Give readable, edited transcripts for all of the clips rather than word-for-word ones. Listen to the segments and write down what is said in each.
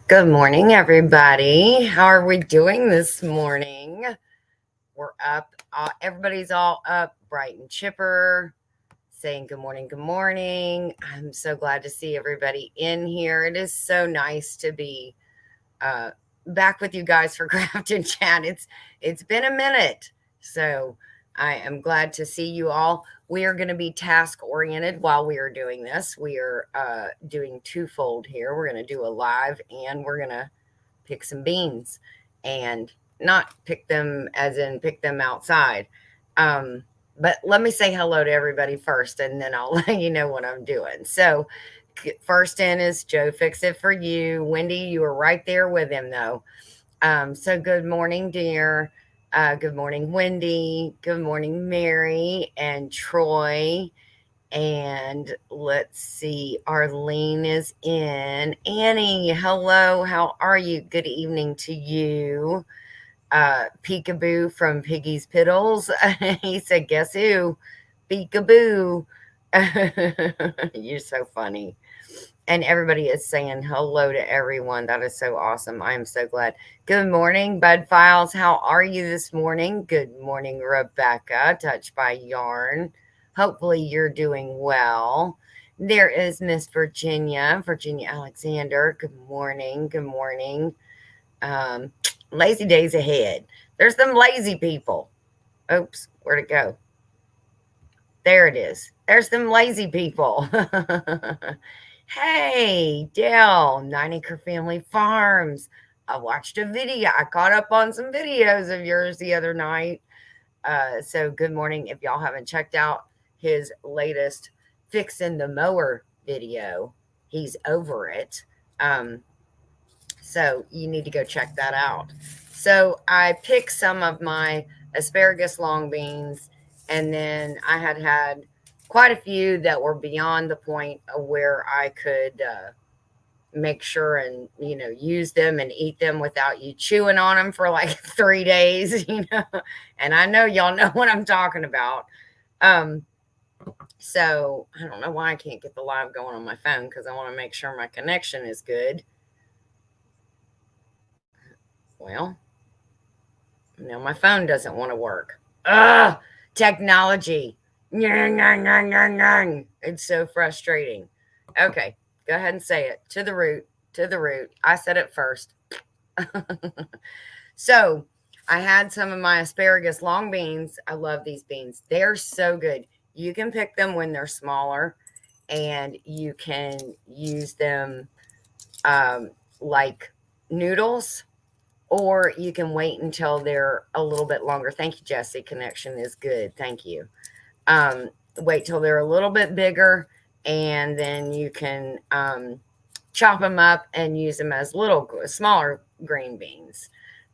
Good morning, everybody. How are we doing this morning? We're up. Everybody's all up, bright and chipper, saying good morning, good morning. I'm so glad to see everybody in here. It is so nice to be uh, back with you guys for Craft and Chat. It's been a minute, so I am glad to see you all. We are going to be task oriented while we are doing this. We are doing twofold here. We're going to do a live, and we're going to pick some beans, and not pick them as in pick them outside. Um, but let me say hello to everybody first, and then I'll let you know what I'm doing. So, first in is Joe Fix It For You. Wendy, you were right there with him, though. So, good morning, dear. Good morning, Wendy. Good morning, Mary and Troy. And let's see, Arlene is in. Annie, hello. How are you? Good evening to you. Peekaboo from Piggy's Piddles. He said, guess who? Peekaboo. You're so funny. And everybody is saying hello to everyone. That is so awesome. I am so glad. Good morning, Bud Files. How are you this morning? Good morning, Rebecca, Touched by Yarn. Hopefully, you're doing well. There is Miss Virginia, Virginia Alexander. Good morning. Good morning. Um, Lazy days ahead. There's some lazy people. Oops, where'd it go? There it is. There's some lazy people. Hey, Dale, 9 Acre Family Farms. I watched a video. I caught up on some videos of yours the other night. So good morning. If y'all haven't checked out his latest fixing the mower video, he's over it. So you need to go check that out. So I picked some of my asparagus long beans, and then I had quite a few that were beyond the point of where I could make sure and use them and eat them without you chewing on them for like 3 days. And I know y'all know what I'm talking about. Um, so I don't know why I can't get the live going on my phone, because I want to make sure my connection is good. Well, no, my phone doesn't want to work. Ugh, technology. It's so frustrating. Okay, go ahead and say it. To the root. To the root. I said it first. So, I had some of my asparagus long beans. I love these beans. They're so good. You can pick them when they're smaller, and you can use them like noodles, or you can wait until they're a little bit longer. Thank you, Jesse. Connection is good. Thank you. Wait till they're a little bit bigger, and then you can chop them up and use them as smaller green beans.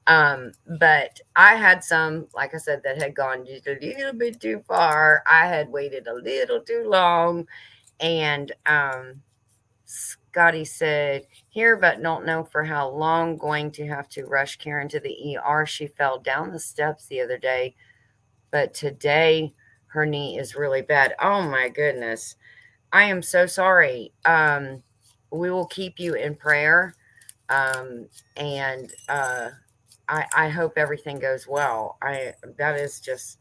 But I had some, like I said, that had gone just a little bit too far. I had waited a little too long, and Scotty said, here, but don't know for how long. Going to have to rush Karen to the ER. She fell down the steps the other day, but today her knee is really bad. Oh my goodness. I am so sorry. We will keep you in prayer. And I hope everything goes well. That is just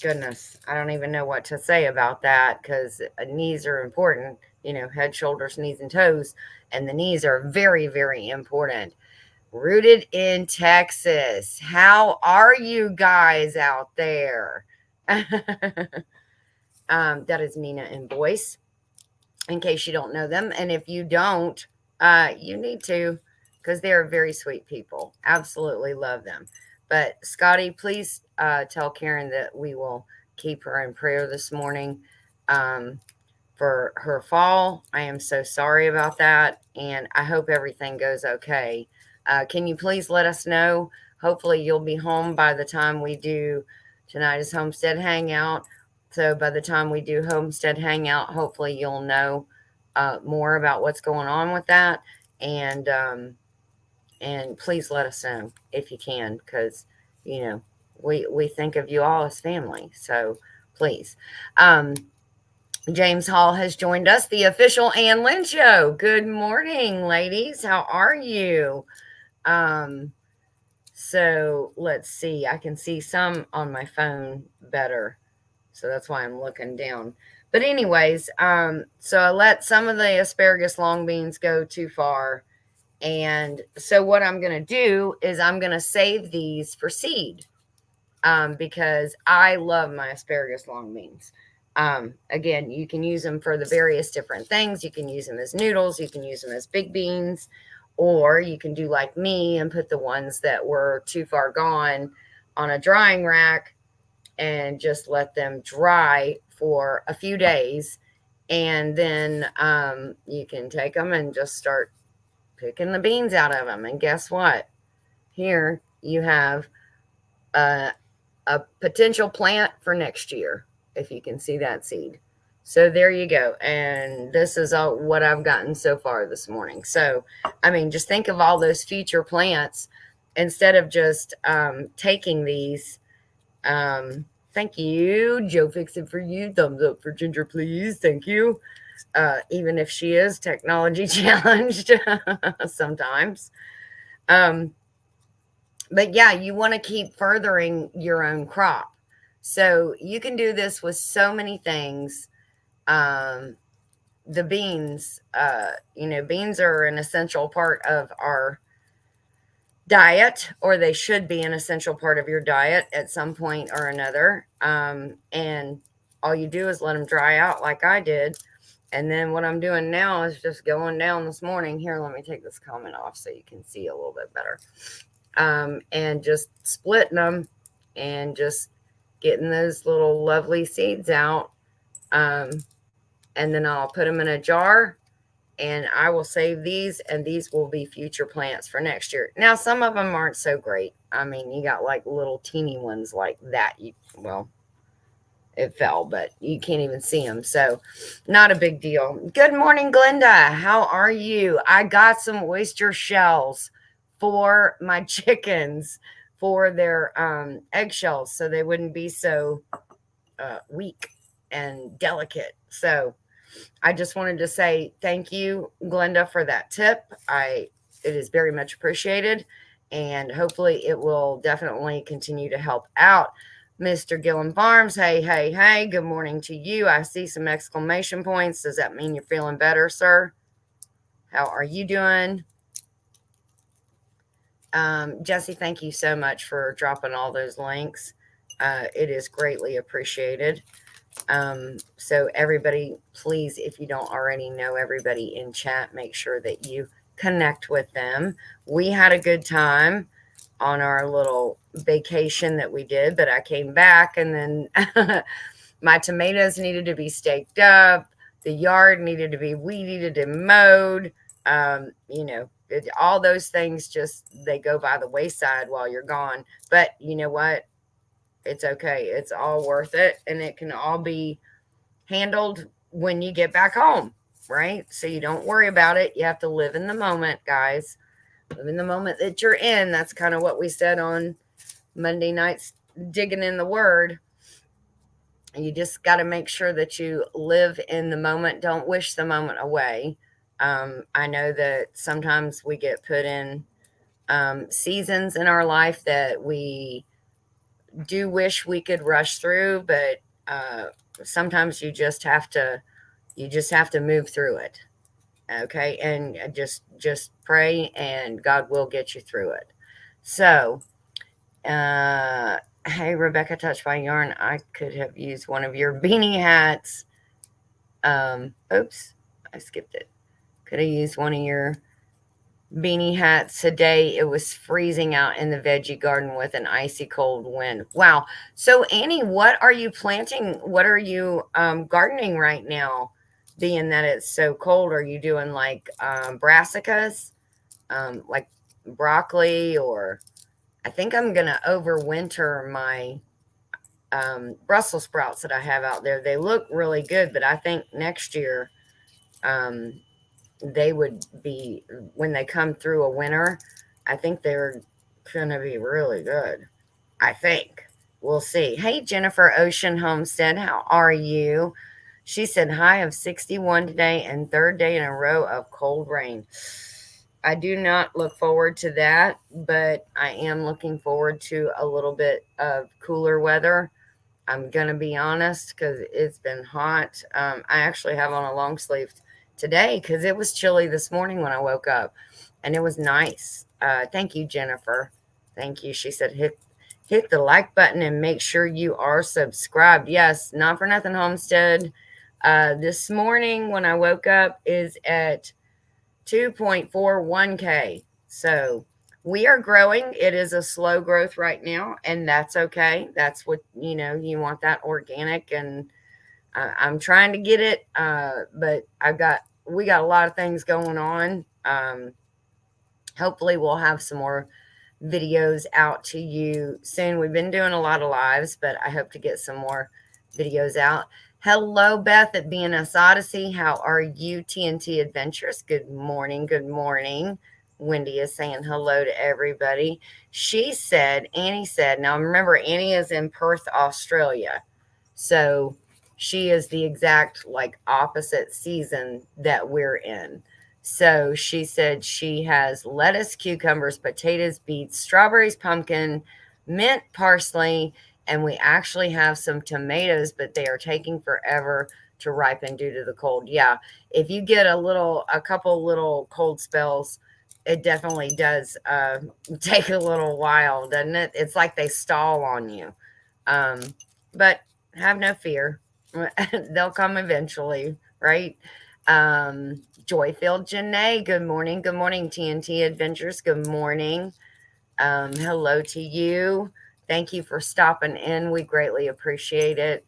goodness. I don't even know what to say about that, because knees are important. Head, shoulders, knees, and toes, and the knees are very, very important. Rooted in Texas. How are you guys out there? That is Nina and Boyce, in case you don't know them. And if you don't, you need to, because they're very sweet people. Absolutely love them. But Scotty, please tell Karen that we will keep her in prayer this morning for her fall. I am so sorry about that, and I hope everything goes okay. Can you please let us know? Hopefully, you'll be home by the time we do tonight's Homestead Hangout. So by the time we do Homestead Hangout, hopefully you'll know more about what's going on with that, and please let us know if you can, because we think of you all as family. So please. James Hall has joined us, the official Ann Lynn Show. Good morning, ladies. How are you? Um, so let's see. I can see some on my phone better. So that's why I'm looking down. But anyways, so I let some of the asparagus long beans go too far. And so what I'm going to do is I'm going to save these for seed, because I love my asparagus long beans. Again, you can use them for the various different things. You can use them as noodles, you can use them as big beans, or you can do like me and put the ones that were too far gone on a drying rack and just let them dry for a few days. And then you can take them and just start picking the beans out of them. And guess what? Here you have a a potential plant for next year, if you can see that seed. So there you go. And this is all what I've gotten so far this morning. So, I mean, just think of all those future plants instead of just taking these. Thank you. Joe, fix it for you. Thumbs up for Ginger, please. Thank you. Even if she is technology challenged sometimes. But yeah, you want to keep furthering your own crop. So you can do this with so many things. Um, the beans, beans are an essential part of our diet, or they should be an essential part of your diet at some point or another. And all you do is let them dry out like I did. And then what I'm doing now is just going down this morning. Here, let me take this comment off so you can see a little bit better. And just splitting them and just getting those little lovely seeds out. And then I'll put them in a jar and I will save these, and these will be future plants for next year. Now, some of them aren't so great. I mean, you got like little teeny ones like that. It fell, but you can't even see them. So not a big deal. Good morning, Glenda. How are you? I got some oyster shells for my chickens for their eggshells so they wouldn't be so weak and delicate. So I just wanted to say thank you, Glenda, for that tip. It is very much appreciated, and hopefully it will definitely continue to help out. Mr. Gillum Farms, hey, good morning to you. I see some exclamation points. Does that mean you're feeling better, sir? How are you doing? Jesse, thank you so much for dropping all those links. It is greatly appreciated. So everybody, please, if you don't already know everybody in chat, make sure that you connect with them. We had a good time on our little vacation that we did, but I came back and then my tomatoes needed to be staked up. The yard needed to be weeded and mowed. All those things they go by the wayside while you're gone. But you know what? It's okay. It's all worth it. And it can all be handled when you get back home, right? So you don't worry about it. You have to live in the moment, guys. Live in the moment that you're in. That's kind of what we said on Monday nights, digging in the word. You just got to make sure that you live in the moment. Don't wish the moment away. I know that sometimes we get put in seasons in our life that we do wish we could rush through, but sometimes you just have to move through it. Okay, and just pray and God will get you through it. So hey, Rebecca, Touched by Yarn, I could have used one of your beanie hats. Oops, I skipped it. Could have used one of your beanie hats today. It was freezing out in the veggie garden with an icy cold wind. Wow. So Annie, what are you planting? What are you gardening right now, being that it's so cold? Are you doing like brassicas, like broccoli? Or I think I'm gonna overwinter my Brussels sprouts that I have out there. They look really good, but I think next year they would be, when they come through a winter, I think they're gonna be really good. I think. We'll see. Hey, Jennifer Ocean Homestead, how are you? She said high of 61 today and third day in a row of cold rain. I do not look forward to that, but I am looking forward to a little bit of cooler weather. I'm going to be honest because it's been hot. I actually have on a long sleeve today because it was chilly this morning when I woke up and it was nice. Thank you, Jennifer. Thank you. She said, hit the like button and make sure you are subscribed. Yes, not for nothing, Homestead. This morning when I woke up is at 2.41K. So we are growing. It is a slow growth right now, and that's okay. That's what, you want that organic, and I'm trying to get it. But we got a lot of things going on. Hopefully we'll have some more videos out to you soon. We've been doing a lot of lives, but I hope to get some more videos out. Hello, Beth at BNS Odyssey. How are you, TNT Adventures? Good morning. Good morning. Wendy is saying hello to everybody. Annie said, now remember, Annie is in Perth, Australia. So she is the exact opposite season that we're in. So she said she has lettuce, cucumbers, potatoes, beets, strawberries, pumpkin, mint, parsley, and we actually have some tomatoes, but they are taking forever to ripen due to the cold. Yeah, if you get a couple little cold spells, it definitely does take a little while, doesn't it? It's like they stall on you. But have no fear. They'll come eventually, right? Joy-filled Janae, good morning. Good morning, TNT Adventures. Good morning. Hello to you. Thank you for stopping in. We greatly appreciate it.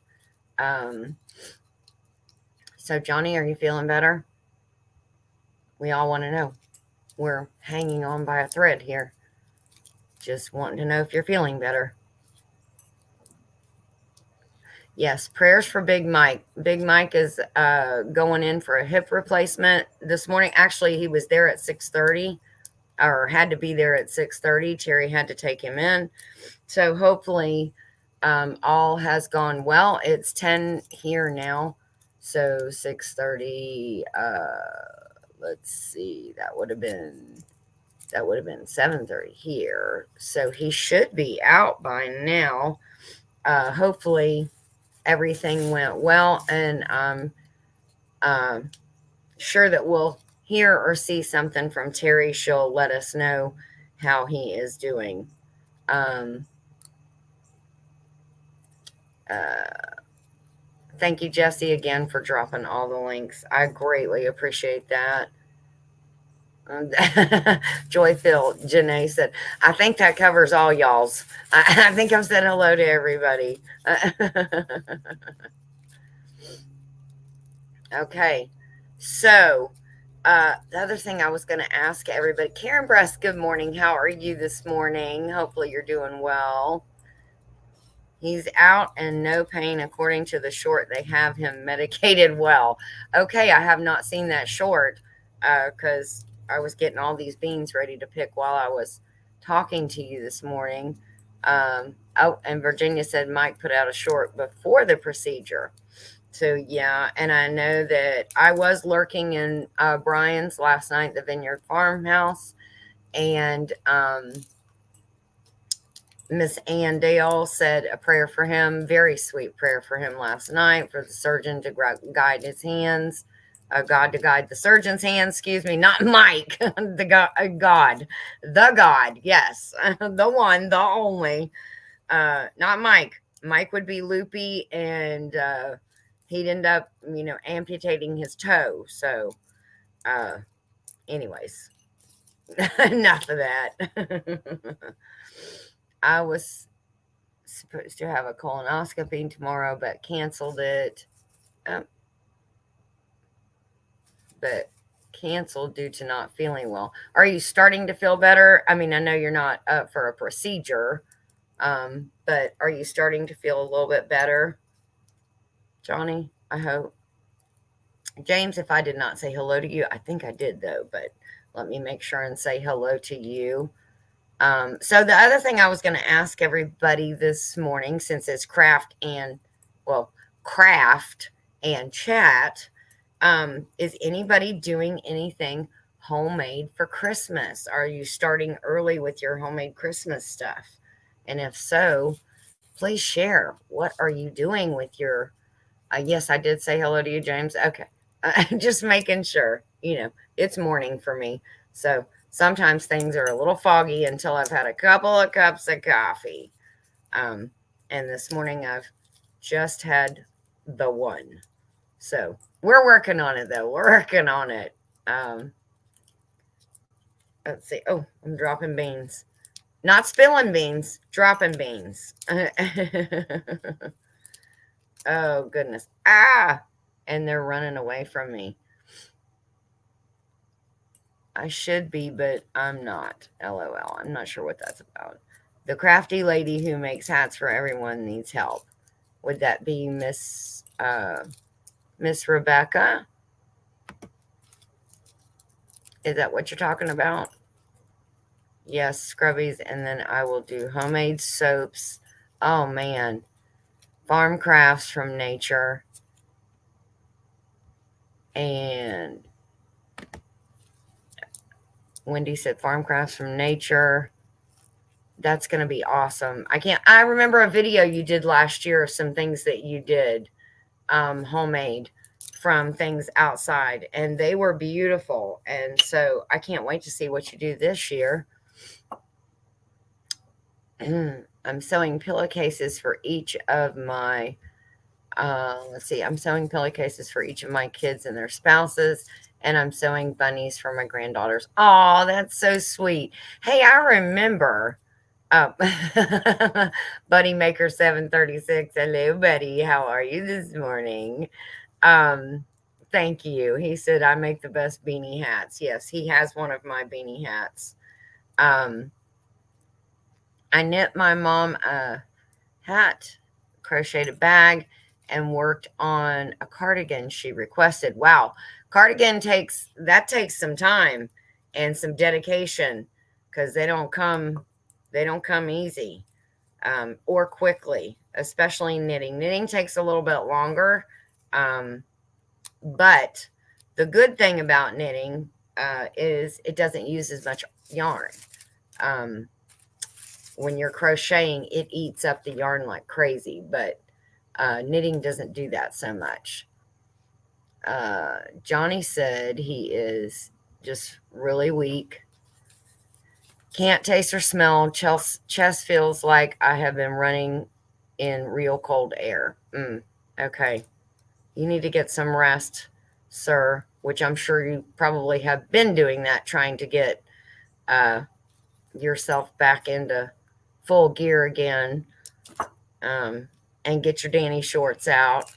So, Johnny, are you feeling better? We all want to know. We're hanging on by a thread here. Just wanting to know if you're feeling better. Yes, prayers for Big Mike. Big Mike is going in for a hip replacement this morning. Actually, he was there at 6:30, or had to be there at 6:30. Terry had to take him in. So hopefully all has gone well. It's 10 here now. So 6:30, let's see, that would have been 7:30 here. So he should be out by now. Hopefully everything went well, and I'm sure that we'll hear or see something from Terry. She'll let us know how he is doing. Thank you, Jesse, again for dropping all the links. I greatly appreciate that. Joy Phil, Janae said, I think that covers all y'all's. I think I've said hello to everybody. Okay. So, the other thing I was going to ask everybody, Karen Breast, good morning. How are you this morning? Hopefully you're doing well. He's out and no pain. According to the short, they have him medicated well. Okay, I have not seen that short because I was getting all these beans ready to pick while I was talking to you this morning. Oh, and Virginia said Mike put out a short before the procedure. So, yeah, and I know that I was lurking in Brian's last night, the Vineyard Farmhouse, and Miss Ann Dale said a prayer for him, very sweet prayer for him last night, for the surgeon to guide his hands, God to guide the surgeon's hands, excuse me, not Mike, God, yes, the one, the only, not Mike. Mike would be loopy and he'd end up, amputating his toe. So, anyways, enough of that. I was supposed to have a colonoscopy tomorrow, but canceled it. But canceled due to not feeling well. Are you starting to feel better? I mean, I know you're not up for a procedure, but are you starting to feel a little bit better, Johnny? I hope. James, if I did not say hello to you, I think I did though, but let me make sure and say hello to you. So the other thing I was going to ask everybody this morning, since it's craft and chat. Is anybody doing anything homemade for Christmas? Are you starting early with your homemade Christmas stuff? And if so, please share. What are you doing with your yes, I did say hello to you, James. Okay. Just making sure, it's morning for me. So sometimes things are a little foggy until I've had a couple of cups of coffee. Um, and this morning I've just had the one. So we're working on it, though. We're working on it. Um, let's see. Oh, I'm dropping beans. Not spilling beans, dropping beans. Oh, goodness. Ah! And they're running away from me. I should be, but I'm not. LOL. I'm not sure what that's about. The crafty lady who makes hats for everyone needs help. Would that be Miss Rebecca? Is that what you're talking about? Yes, scrubbies, and then I will do homemade soaps. Oh, man. Farm crafts from nature. And Wendy said farm crafts from nature. That's going to be awesome. I remember a video you did last year of some things that you did homemade from things outside, and they were beautiful. And so I can't wait to see what you do this year. I'm sewing pillowcases for each of my let's see, I'm sewing pillowcases for each of my kids and their spouses, and I'm sewing bunnies for my granddaughters. Oh, that's so sweet. Hey, I remember Buddy Maker 736. Hello, buddy. How are you this morning? Thank you. He said I make the best beanie hats. Yes, he has one of my beanie hats. I knit my mom a hat, crocheted a bag, and worked on a cardigan she requested. Wow, cardigan takes some time and some dedication, because they don't come easy or quickly, especially knitting. Knitting takes a little bit longer, but the good thing about knitting is it doesn't use as much yarn. When you're crocheting, it eats up the yarn like crazy, but knitting doesn't do that so much. Johnny said he is just really weak. Can't taste or smell. Chest feels like I have been running in real cold air. Okay. You need to get some rest, sir, which I'm sure you probably have been doing that, trying to get yourself back into full gear again, and get your Danny shorts out.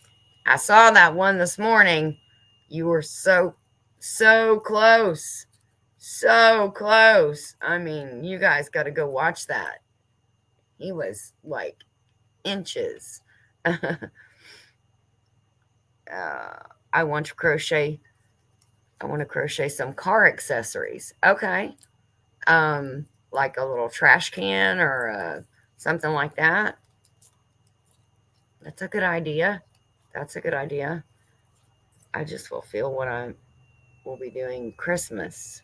I saw that one this morning. You were so close. So close. I mean, you guys got to go watch that. He was like inches. I want to crochet some car accessories. Okay. Like a little trash can or something like that. That's a good idea. I just will feel what I will be doing Christmas.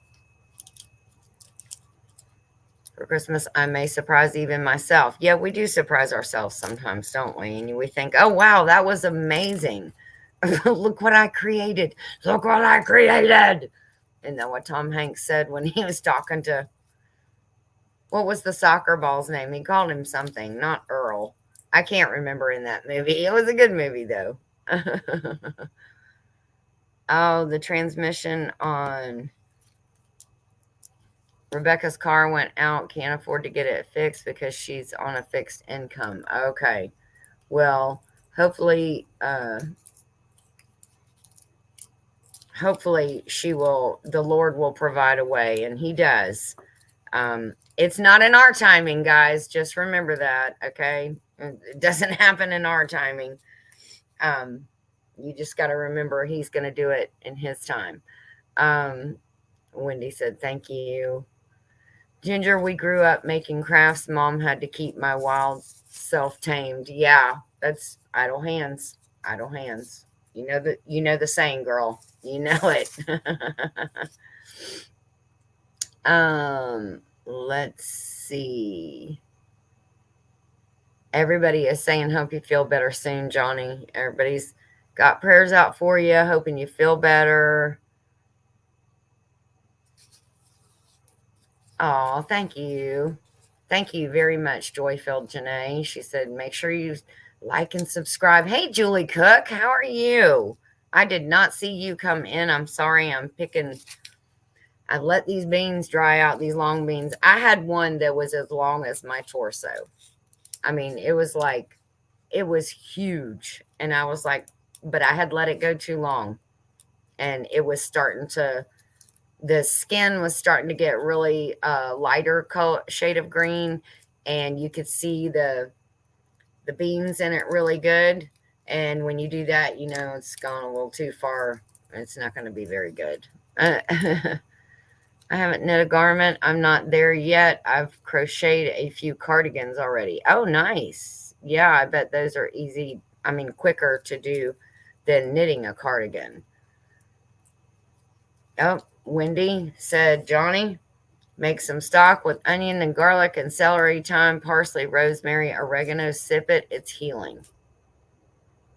For Christmas, I may surprise even myself. Yeah, we do surprise ourselves sometimes, don't we? And we think, oh, wow, that was amazing. Look what I created. Look what I created. And then what Tom Hanks said when he was talking to, what was the soccer ball's name? He called him something, not Earl. I can't remember in that movie. It was a good movie, though. Oh, the transmission on Rebecca's car went out. Can't afford to get it fixed because she's on a fixed income. Okay. Well, hopefully the Lord will provide a way, and he does. It's not in our timing, guys. Just remember that, okay? It doesn't happen in our timing. You just got to remember he's going to do it in his time. Wendy said, thank you. Ginger, we grew up making crafts. Mom had to keep my wild self tamed. Yeah, that's idle hands. Idle hands. You know the saying, girl. You know it. Let's see. Everybody is saying, hope you feel better soon, Johnny. Everybody's got prayers out for you, hoping you feel better. Oh, thank you. Thank you very much, Joyfilled Janae. She said, make sure you like and subscribe. Hey, Julie Cook, how are you? I did not see you come in. I'm sorry. I let these beans dry out, these long beans. I had one that was as long as my torso. I mean, it was huge. And I was like, but I had let it go too long. And it was starting to, the skin was starting to get really lighter shade of green. And you could see the beans in it really good. And when you do that, it's gone a little too far. It's not going to be very good. I haven't knit a garment. I'm not there yet. I've crocheted a few cardigans already. Oh, nice. Yeah, I bet those are quicker to do than knitting a cardigan. Oh, Wendy said, Johnny, make some stock with onion and garlic and celery, thyme, parsley, rosemary, oregano. Sip it. It's healing.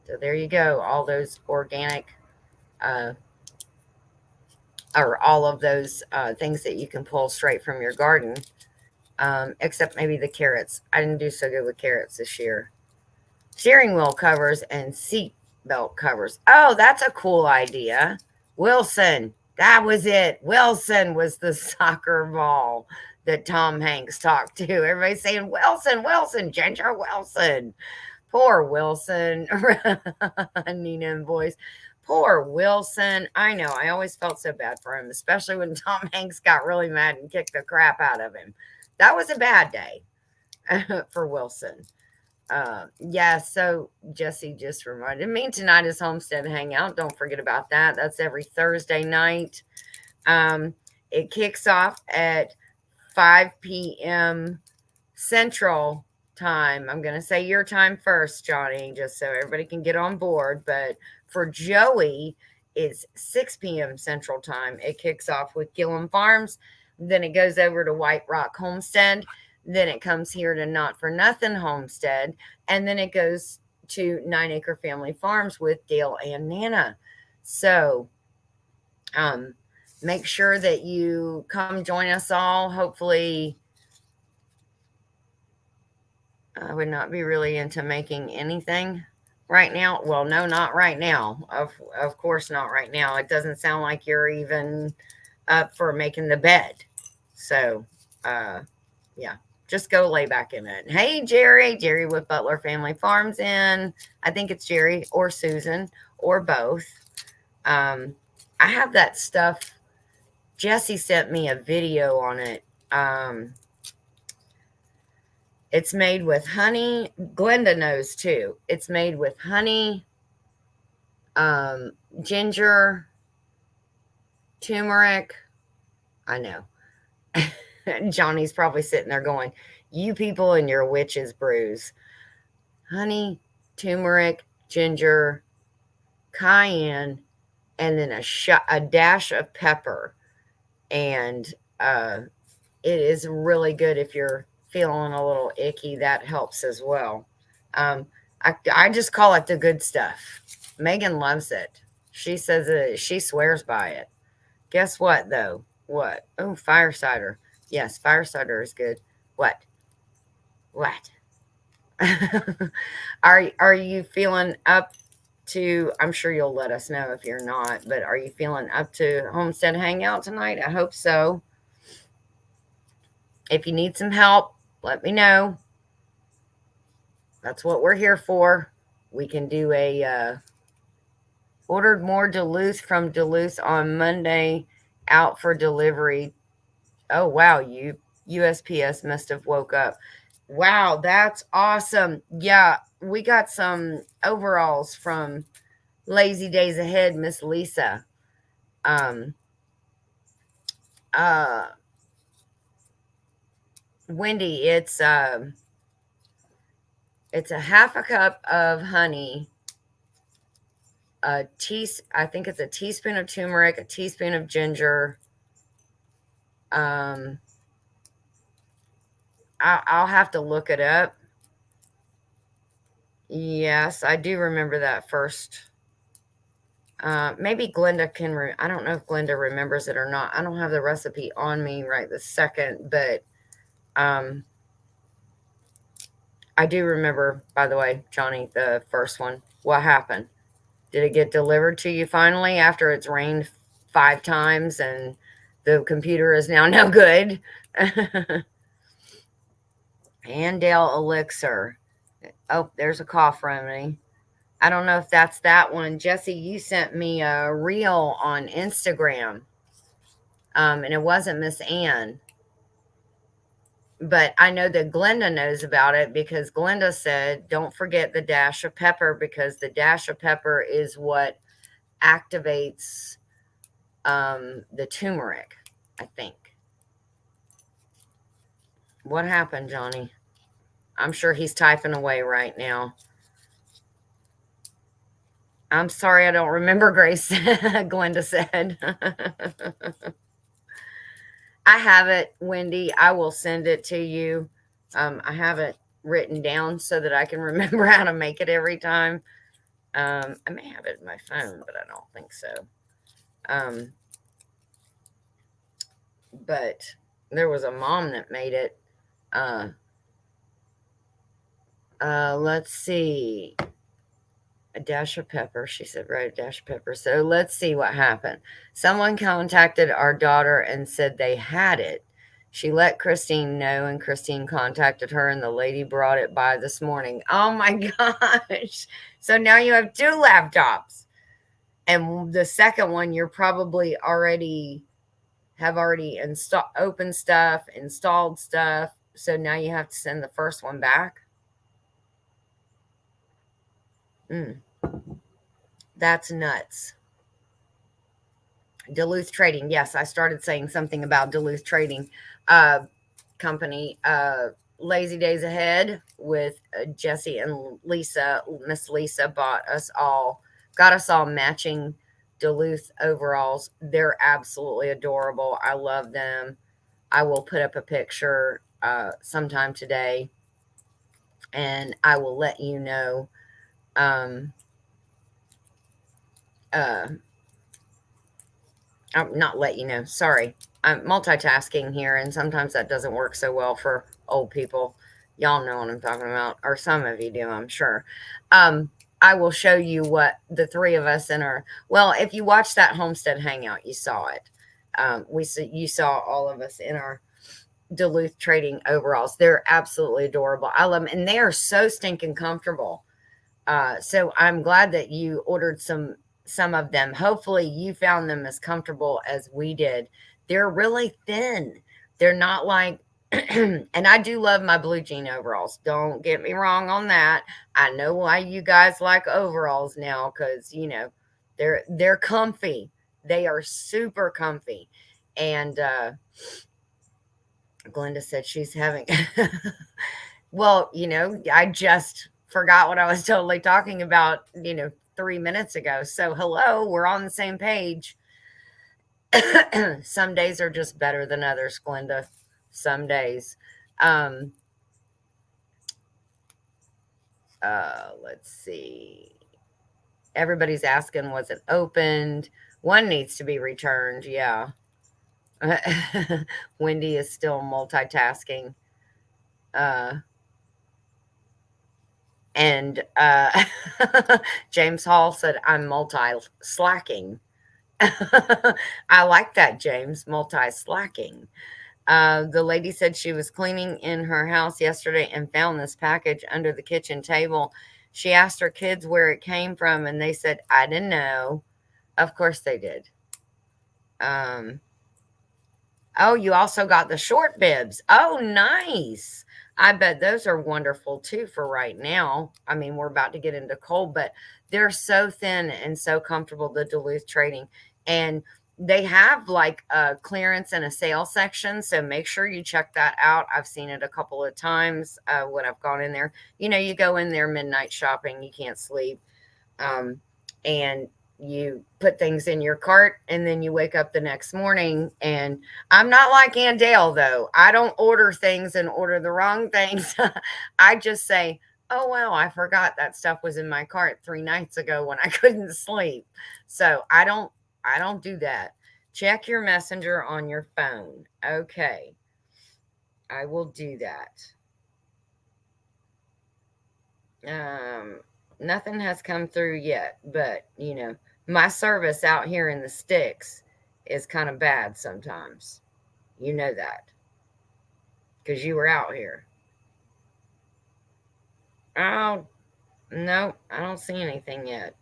So there you go. All those organic, or all of those things that you can pull straight from your garden. Except maybe the carrots. I didn't do so good with carrots this year. Steering wheel covers and seat belt covers. Oh, that's a cool idea. Wilson, that was it. Wilson was the soccer ball that Tom Hanks talked to. Everybody's saying, Wilson, Wilson, Ginger Wilson. Poor Wilson. Nina and voice. Poor Wilson. I know. I always felt so bad for him, especially when Tom Hanks got really mad and kicked the crap out of him. That was a bad day for Wilson. Yeah, so Jesse just reminded me tonight is Homestead Hangout. Don't forget about that. That's every Thursday night. It kicks off at 5 p.m. Central Time. I'm going to say your time first, Johnny, just so everybody can get on board. But for Joey, it's 6 p.m. Central Time. It kicks off with Gillum Farms. Then it goes over to White Rock Homestead. Then it comes here to Not for Nothing Homestead. And then it goes to 9 Acre Family Farms with Dale and Nana. So make sure that you come join us all. Hopefully, I would not be really into making anything right now. Well, no, not right now. Of course not right now. It doesn't sound like you're even up for making the bed. So, yeah, just go lay back in it. Hey, Jerry with Butler Family Farms in. I think it's Jerry or Susan or both. I have that stuff. Jesse sent me a video on it. It's made with honey. Glenda knows too. It's made with honey, ginger, turmeric. I know. Johnny's probably sitting there going, you people and your witch's brews. Honey, turmeric, ginger, cayenne, and then a dash of pepper. And it is really good if you're feeling a little icky. That helps as well. I just call it the good stuff. Megan loves it. She says she swears by it. Guess what, though? What? Oh, fire cider. Yes, fire cider is good. What? Are you feeling up to, I'm sure you'll let us know if you're not, but are you feeling up to Homestead Hangout tonight? I hope so. If you need some help, let me know. That's what we're here for. We can do ordered more Duluth from Duluth on Monday, out for delivery. Oh, wow. USPS must have woke up. Wow, that's awesome. Yeah, we got some overalls from Lazy Days Ahead, Miss Lisa. Wendy, it's a half a cup of honey, I think it's a teaspoon of turmeric, a teaspoon of ginger. I'll have to look it up. Yes, I do remember that first. Maybe Glenda can. I don't know if Glenda remembers it or not. I don't have the recipe on me right this second, but I do remember. By the way, Johnny, the first one. What happened? Did it get delivered to you finally after it's rained 5 times and the computer is now no good? Andale Elixir. Oh, there's a cough remedy. I don't know if that's that one. Jesse, you sent me a reel on Instagram. And it wasn't Miss Ann. But I know that Glenda knows about it because Glenda said, don't forget the dash of pepper because the dash of pepper is what activates the turmeric, I think. What happened, Johnny? I'm sure he's typing away right now. I'm sorry, I don't remember, Grace, Glenda said. I have it, Wendy. I will send it to you. I have it written down so that I can remember how to make it every time. I may have it in my phone, but I don't think so. But there was a mom that made it. Let's see. A dash of pepper. She said, right, a dash of pepper. So let's see what happened. Someone contacted our daughter and said they had it. She let Christine know, and Christine contacted her, and the lady brought it by this morning. Oh my gosh. So now you have 2 laptops. And the second one, you're probably already opened stuff, installed stuff. So now you have to send the first one back. That's nuts. Duluth Trading. Yes, I started saying something about Duluth Trading company. Lazy Days Ahead with Jesse and Lisa. Miss Lisa got us all matching Duluth overalls. They're absolutely adorable. I love them. I will put up a picture sometime today, and I will let you know. Not let you know. Sorry. I'm multitasking here, and sometimes that doesn't work so well for old people. Y'all know what I'm talking about, or some of you do, I'm sure. I will show you what the 3 of us in our, well, if you watched that Homestead Hangout, you saw it. You saw all of us in our Duluth Trading overalls. They're absolutely adorable. I love them, and they are so stinking comfortable. So I'm glad that you ordered some of them. Hopefully you found them as comfortable as we did. They're really thin. They're not like, and I do love my blue jean overalls. Don't get me wrong on that. I know why you guys like overalls now, because they're comfy. They are super comfy. And Glenda said she's having well, I just forgot what I was totally talking about, 3 minutes ago. So hello, we're on the same page. Some days are just better than others, Glenda. Some days. Let's see. Everybody's asking, was it opened? One needs to be returned. Yeah. Wendy is still multitasking. And James Hall said, I'm multi-slacking. I like that, James, multi-slacking. The lady said she was cleaning in her house yesterday and found this package under the kitchen table. She asked her kids where it came from, and they said, I didn't know. Of course they did. Oh, you also got the short bibs. Oh, nice. I bet those are wonderful too for right now. I mean, we're about to get into cold, but they're so thin and so comfortable, the Duluth Trading. And they have like a clearance and a sale section. So make sure you check that out. I've seen it a couple of times when I've gone in there. You go in there midnight shopping, you can't sleep. And you put things in your cart and then you wake up the next morning. And I'm not like Aunt Dale, though. I don't order things and order the wrong things. I just say, oh, well, I forgot that stuff was in my cart 3 nights ago when I couldn't sleep. So I don't do that. Check your messenger on your phone. Okay. I will do that. Um, Nothing has come through yet, but my service out here in the sticks is kind of bad sometimes. You know that because you were out here. Oh, no, I don't see anything yet.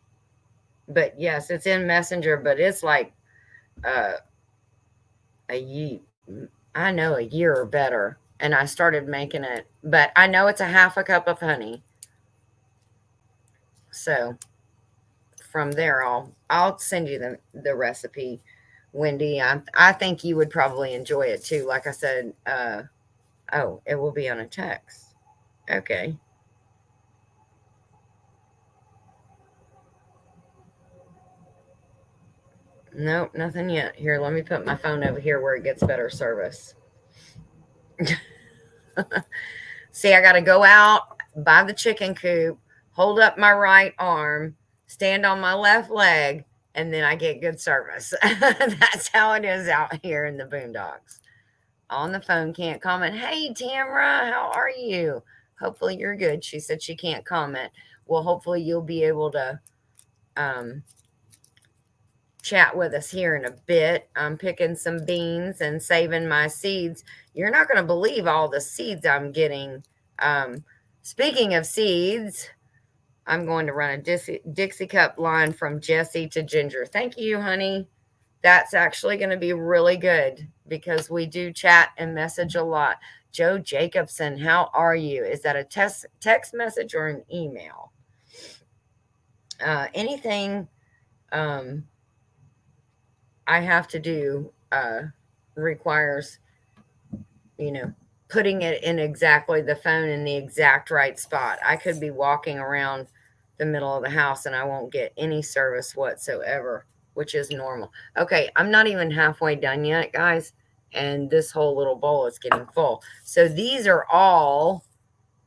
But yes, it's in Messenger, but it's like uh, a year. I know a year or better, and I started making it, but I know it's a half a cup of honey. So from there, I'll send you the recipe, Wendy. I think you would probably enjoy it too. Like I said, oh, it will be on a text. Okay. Nope, nothing yet. Here, let me put my phone over here where it gets better service. See, I got to go out by the chicken coop, hold up my right arm, stand on my left leg, and then I get good service. That's how it is out here in the boondocks. On the phone, can't comment. Hey, Tamra, how are you? Hopefully you're good. She said she can't comment. Well, hopefully you'll be able to um, chat with us here in a bit. I'm picking some beans and saving my seeds. You're not going to believe all the seeds I'm getting. Um, Speaking of seeds, I'm going to run a Dixie cup line from Jesse to Ginger. Thank you, honey. That's actually going to be really good because we do chat and message a lot. Joe Jacobson, how are you? Is that a text message or an email? Anything um, I have to do requires, you know, putting it in exactly the phone in the exact right spot. I could be walking around the middle of the house and I won't get any service whatsoever, which is normal. Okay, I'm not even halfway done yet, guys, and this whole little bowl is getting full. So these are all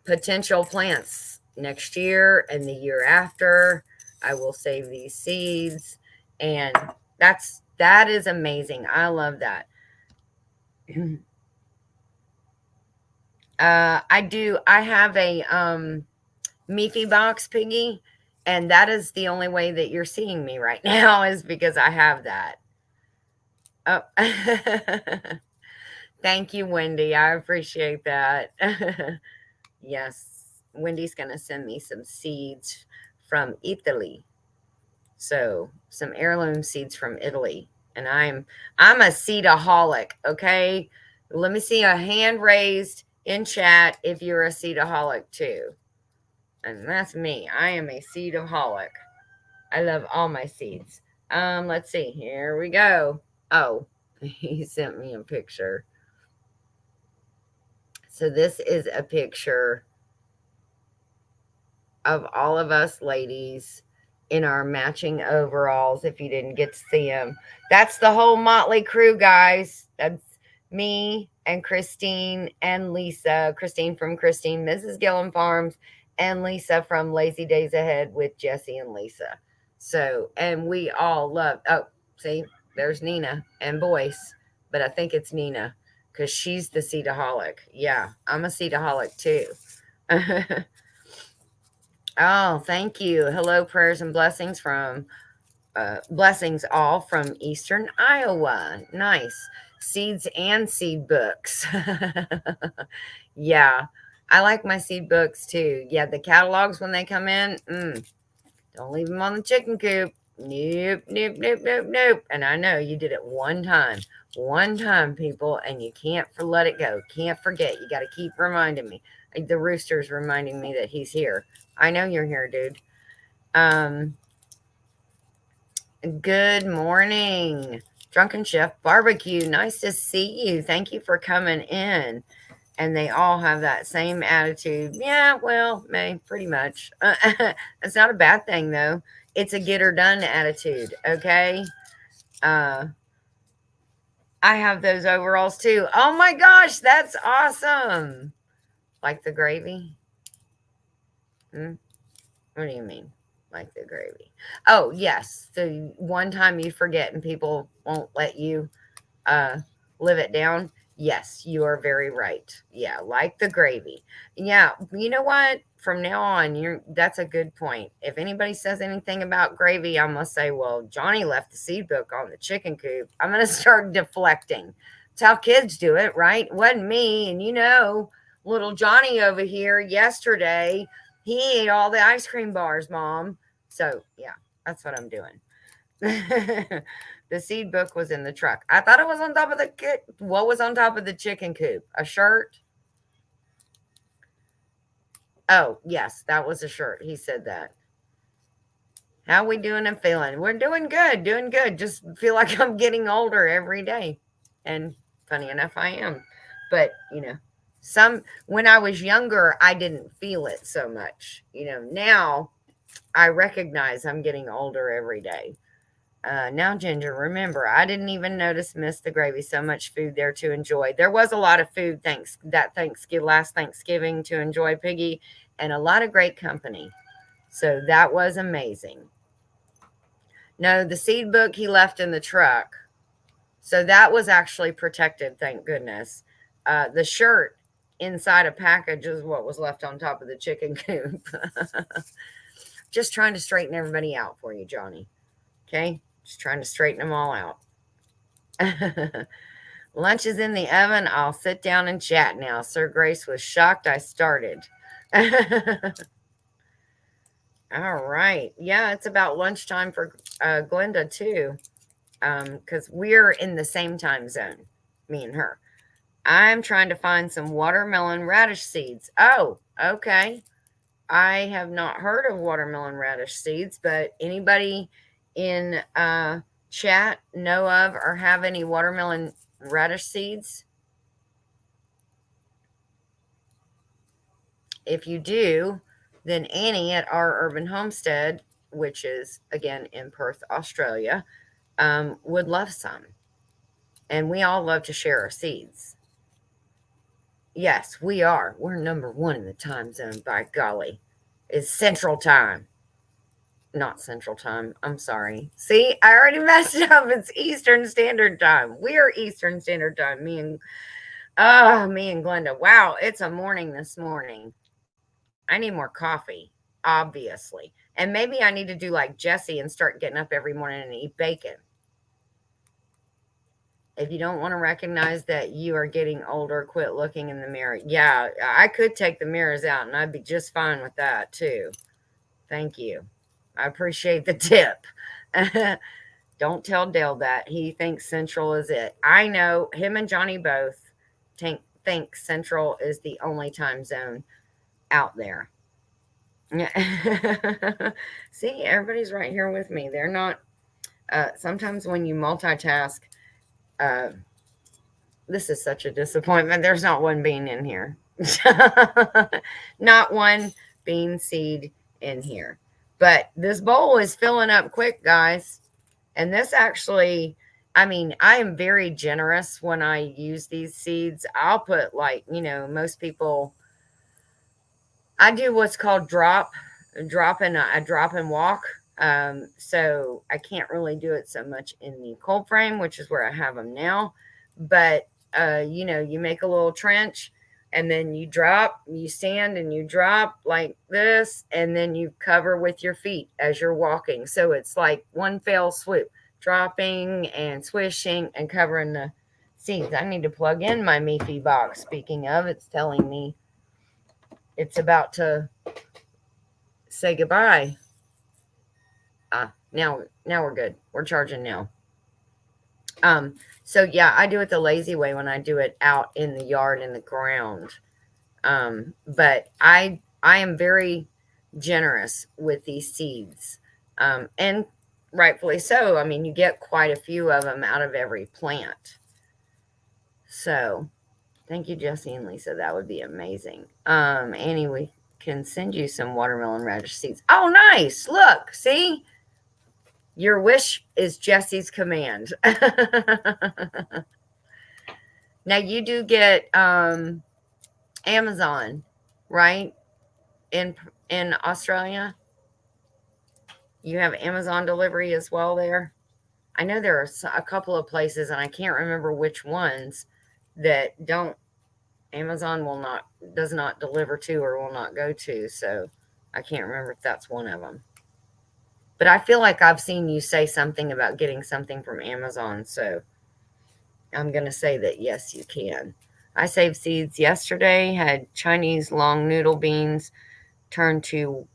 potential plants next year and the year after. I will save these seeds, and that is amazing. I love that. I do. I have a Meafy box piggy, and that is the only way that you're seeing me right now is because I have that. Oh, thank you, Wendy. I appreciate that. Yes, Wendy's gonna send me some seeds from Italy. So some heirloom seeds from Italy, and I'm a seedaholic. Okay, let me see a hand raised in chat if you're a seedaholic too. And that's me. I am a seedaholic. I love all my seeds. Let's see. Here we go. Oh, he sent me a picture. So this is a picture of all of us ladies in our matching overalls. If you didn't get to see them, that's the whole motley crew, guys. That's me and Christine and Lisa. Christine from Christine Mrs. Gillen Farms, and Lisa from Lazy Days Ahead with Jesse and Lisa. So, and we all love, oh, see, there's Nina and Boyce, but I think it's Nina because she's the seedaholic. Yeah, I'm a seedaholic too. Oh, thank you. Hello, prayers and blessings from blessings all from Eastern Iowa. Nice. Seeds and seed books. Yeah, I like my seed books too. Yeah, the catalogs when they come in, don't leave them on the chicken coop. Nope, nope, nope, nope, nope. And I know you did it one time, people, and you can't let it go. Can't forget. You got to keep reminding me. The rooster's reminding me that he's here. I know you're here, dude. Good morning, Drunken Chef Barbecue. Nice to see you. Thank you for coming in. And they all have that same attitude. Yeah, well, pretty much. It's not a bad thing, though. it's a get her done attitude. Okay. Uh, I have those overalls too. Oh my gosh, that's awesome. Like the gravy? Hmm? What do you mean? Like the gravy? Oh, yes. The one time you forget and people won't let you uh, live it down. Yes, you are very right. Yeah, like the gravy. Yeah, you know what? From now on, you're that's a good point. If anybody says anything about gravy, I must say, well, Johnny left the seed book on the chicken coop. I'm gonna start deflecting. It's how kids do it, right? It wasn't me, and little Johnny over here yesterday, he ate all the ice cream bars, Mom. So yeah, that's what I'm doing. The seed book was in the truck. I thought it was on top of the what was on top of the chicken coop? A shirt? Oh, yes, that was a shirt. He said that. How we doing and feeling? We're doing good, doing good. Just feel like I'm getting older every day. And funny enough, I am. But, some when I was younger, I didn't feel it so much. Now I recognize I'm getting older every day. Now, Ginger, remember, I didn't even notice miss the gravy. So much food there to enjoy. There was a lot of food last Thanksgiving to enjoy, Piggy, and a lot of great company. So that was amazing. No, the seed book he left in the truck. So that was actually protected, thank goodness. The shirt inside a package is what was left on top of the chicken coop. Just trying to straighten everybody out for you, Johnny. Okay? Just trying to straighten them all out. Lunch is in the oven. I'll sit down and chat now. Sir Grace was shocked I started. All right. Yeah, it's about lunchtime for Glenda, too, because we're in the same time zone, me and her. I'm trying to find some watermelon radish seeds. Oh, okay. I have not heard of watermelon radish seeds, but anybody in chat know of or have any watermelon radish seeds? If you do, then Annie at our urban homestead, which is again in Perth, Australia, would love some. And we all love to share our seeds. Yes, we are. We're number one in the time zone, by golly. It's Central Time. Not Central Time. I'm sorry. See, I already messed it up. It's Eastern Standard Time. We're Eastern Standard Time. Me and Glenda. Wow, it's a morning this morning. I need more coffee, obviously. And maybe I need to do like Jesse and start getting up every morning and eat bacon. If you don't want to recognize that you are getting older, quit looking in the mirror. Yeah, I could take the mirrors out and I'd be just fine with that too. Thank you. I appreciate the tip. Don't tell Dale that. He thinks Central is it. I know him and Johnny both think Central is the only time zone out there. See, everybody's right here with me. They're not. Sometimes when you multitask, uh, this is such a disappointment. There's not one bean in here. Not one bean seed in here. But this bowl is filling up quick, guys. And this actually, I am very generous when I use these seeds. I'll put most people, I do what's called drop and walk. So I can't really do it so much in the cold frame, which is where I have them now. But you make a little trench and then you stand and you drop like this, and then you cover with your feet as you're walking. So it's like one fell swoop, dropping and swishing and covering the seeds. I need to plug in my Meefy box. Speaking of, it's telling me it's about to say goodbye. Now we're good. We're charging now. So yeah, I do it the lazy way when I do it out in the yard in the ground. But I am very generous with these seeds. And rightfully so. You get quite a few of them out of every plant. So thank you, Jesse and Lisa. That would be amazing. Annie, we can send you some watermelon radish seeds. Oh, nice. Look, see? Your wish is Jesse's command. Now you do get Amazon, right? In in Australia, you have Amazon delivery as well there. I know there are a couple of places, and I can't remember which ones that don't Amazon will not does not deliver to or will not go to. So I can't remember if that's one of them. But I feel like I've seen you say something about getting something from Amazon, so I'm going to say that yes, you can. I saved seeds yesterday, had Chinese long noodle beans turn to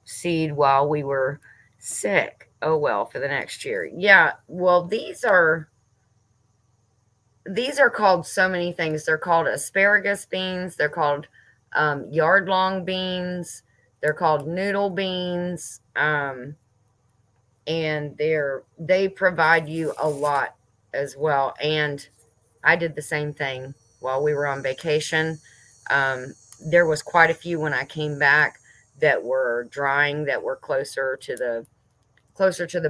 seed while we were sick. Oh well, for the next year. Yeah, well, these are called so many things. They're called asparagus beans. They're called yard long beans. They're called noodle beans. And they provide you a lot as well. And I did the same thing while we were on vacation. There was quite a few when I came back that were drying, that were closer to the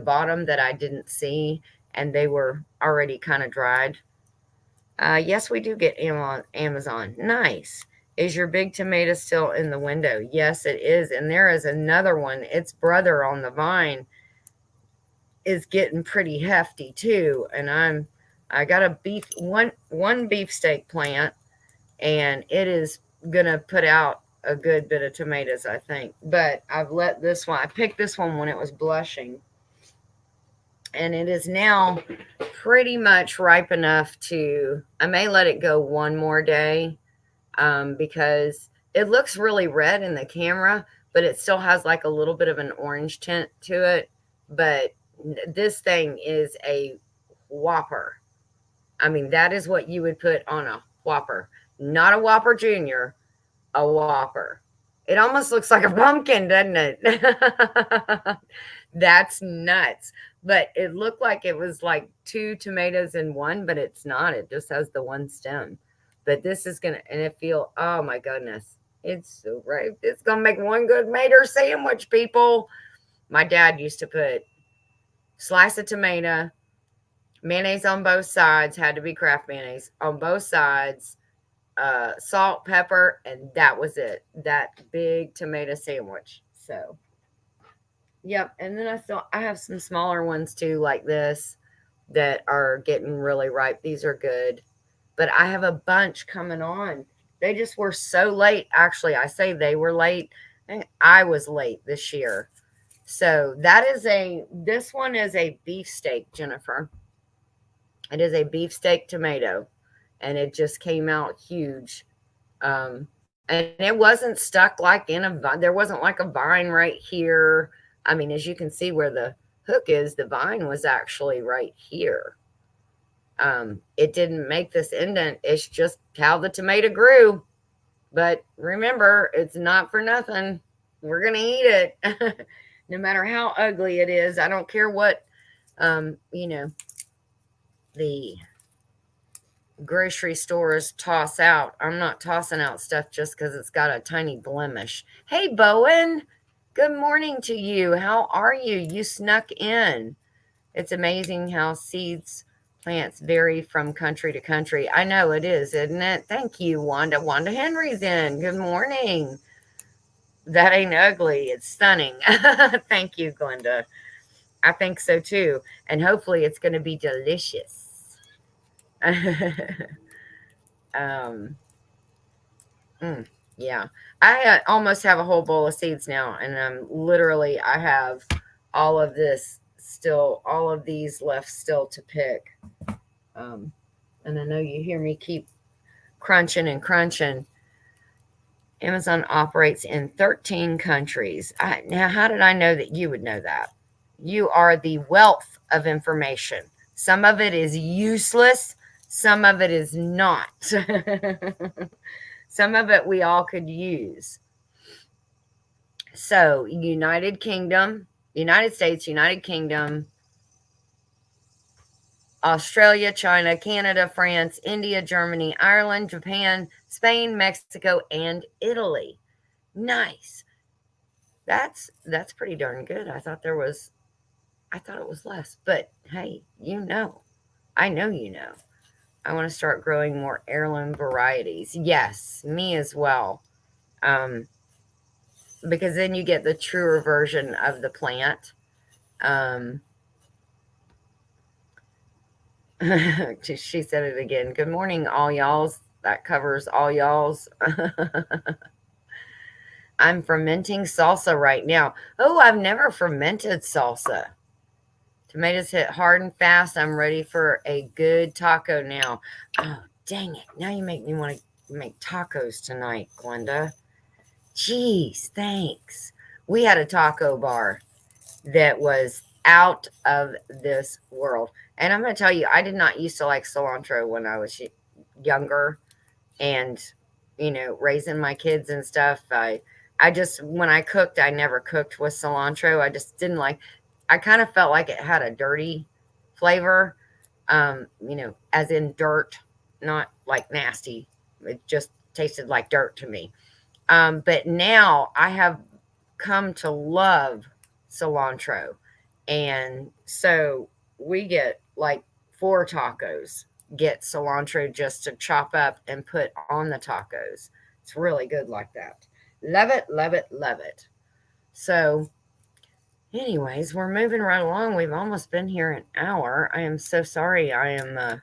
bottom that I didn't see, and they were already kind of dried. Yes, we do get Amazon. Nice. Is your big tomato still in the window? Yes, it is. And there is another one. Its brother on the vine is getting pretty hefty too. And I got a one beefsteak plant, and it is gonna put out a good bit of tomatoes, I think. But I've let this one. I picked this one when it was blushing, and it is now pretty much ripe enough to. I may let it go one more day, because it looks really red in the camera, but it still has like a little bit of an orange tint to it. But this thing is a whopper. I mean, that is what you would put on a whopper, not a Whopper Junior, a whopper. It almost looks like a pumpkin, doesn't it? That's nuts. But it looked like it was like two tomatoes in one, but it's not. It just has the one stem. But this is gonna, and it feel, oh my goodness, it's so ripe. It's gonna make one good mater sandwich, people. My dad used to put slice of tomato, mayonnaise on both sides, had to be Kraft mayonnaise on both sides, salt, pepper, and that was it. That big tomato sandwich. So, yep. And then I have some smaller ones too, like this, that are getting really ripe. These are good, but I have a bunch coming on. They just were so late. Actually, I say they were late. I was late this year. So this one is a beefsteak, Jennifer. It is a beefsteak tomato, and it just came out huge. And it wasn't stuck like in a vine. There wasn't like a vine right here. I mean, as you can see where the hook is, the vine was actually right here. It didn't make this indent. It's just how the tomato grew. But remember, it's not for nothing. We're going to eat it. No matter how ugly it is. I don't care what, the grocery stores toss out. I'm not tossing out stuff just because it's got a tiny blemish. Hey, Bowen. Good morning to you. How are you? You snuck in. It's amazing how plants vary from country to country. I know it is, isn't it? Thank you, Wanda. Wanda Henry's in. Good morning. That ain't ugly. It's stunning. Thank you, Glenda. I think so too. And hopefully it's going to be delicious. um, yeah. I almost have a whole bowl of seeds now. And I have all of these left still to pick. And I know you hear me keep crunching and crunching. Amazon operates in 13 countries. Now, how did I know that you would know that? You are the wealth of information. Some of it is useless. Some of it is not. Some of it we all could use. So, United States, United Kingdom, Australia, China, Canada, France, India, Germany, Ireland, Japan, Spain, Mexico, and Italy. Nice. That's pretty darn good. I I thought it was less, but hey, I know you know. I want to start growing more heirloom varieties. Yes, me as well. Um, because then you get the truer version of the plant. Um, she said it again. Good morning, all y'alls. That covers all y'alls. I'm fermenting salsa right now. Oh, I've never fermented salsa. Tomatoes hit hard and fast. I'm ready for a good taco now. Oh, dang it. Now you make me want to make tacos tonight, Glenda. Jeez, thanks. We had a taco bar that was out of this world. And I'm going to tell you, I did not used to like cilantro when I was younger and, raising my kids and stuff. I just, when I cooked, I never cooked with cilantro. I just didn't like, I kind of felt like it had a dirty flavor, as in dirt, not like nasty. It just tasted like dirt to me. But now I have come to love cilantro. And so we get like 4 tacos, get cilantro just to chop up and put on the tacos. It's really good like that. Love it, love it, love it. So, anyways, we're moving right along. We've almost been here an hour. I am so sorry. I am,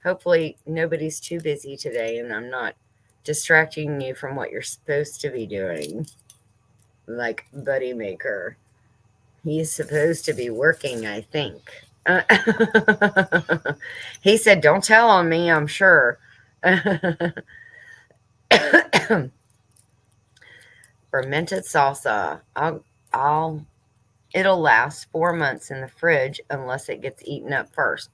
hopefully, nobody's too busy today and I'm not distracting you from what you're supposed to be doing. Like Buddy Maker. He's supposed to be working, I think. He said, "Don't tell on me, I'm sure." Fermented salsa. It'll last 4 months in the fridge unless it gets eaten up first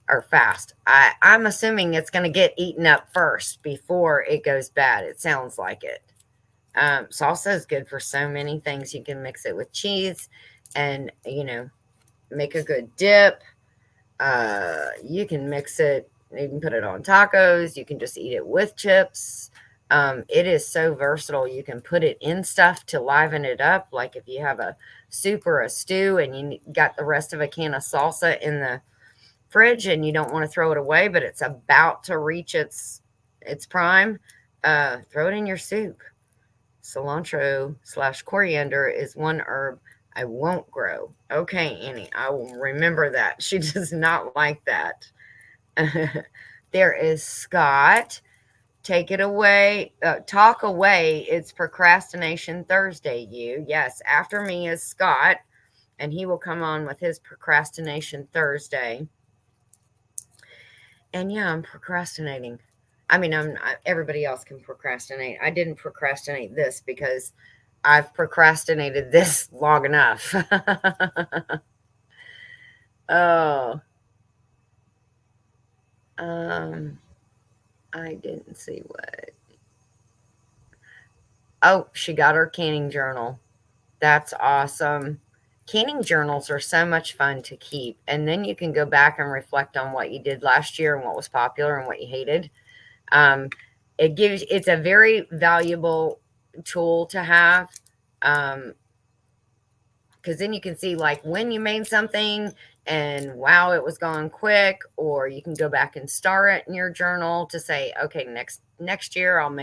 or fast. I'm assuming it's going to get eaten up first before it goes bad. It sounds like it. Salsa is good for so many things. You can mix it with cheese and, make a good dip. You can mix it, you can put it on tacos. You can just eat it with chips. It is so versatile. You can put it in stuff to liven it up. Like if you have a soup or a stew and you got the rest of a can of salsa in the fridge and you don't want to throw it away, but it's about to reach its prime, throw it in your soup. Cilantro/coriander is one herb I won't grow. Okay, Annie, I will remember that. She does not like that. There is Scott. Take it away. Talk away. It's Procrastination Thursday, you. Yes, after me is Scott, and he will come on with his Procrastination Thursday. And yeah, I'm procrastinating. I mean, everybody else can procrastinate. I didn't procrastinate this because I've procrastinated this long enough. Oh, I didn't see what. Oh, she got her canning journal. That's awesome. Canning journals are so much fun to keep. And then you can go back and reflect on what you did last year and what was popular and what you hated. Um, it's a very valuable tool to have. Because then you can see like when you made something and wow, it was gone quick, or you can go back and star it in your journal to say, okay, next year I'll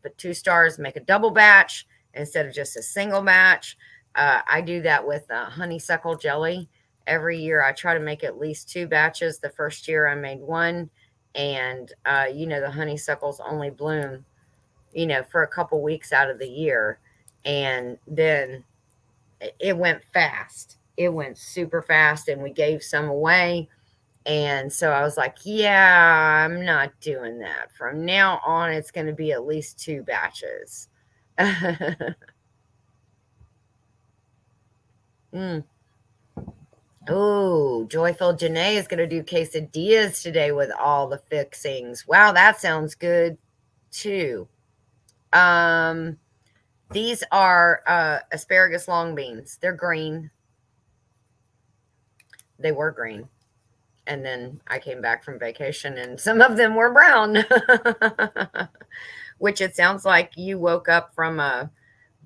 put 2 stars, make a double batch instead of just a single batch. I do that with honeysuckle jelly. Every year I try to make at least 2 batches. The first year I made 1, and the honeysuckles only bloom, for a couple weeks out of the year, and then it went fast. It went super fast, and we gave some away. And so I was like, yeah, I'm not doing that. From now on, it's going to be at least 2 batches. mm. Oh, Joyful Janae is going to do quesadillas today with all the fixings. Wow, that sounds good too. These are asparagus long beans. They're green. They were green. And then I came back from vacation and some of them were brown. Which it sounds like you woke up from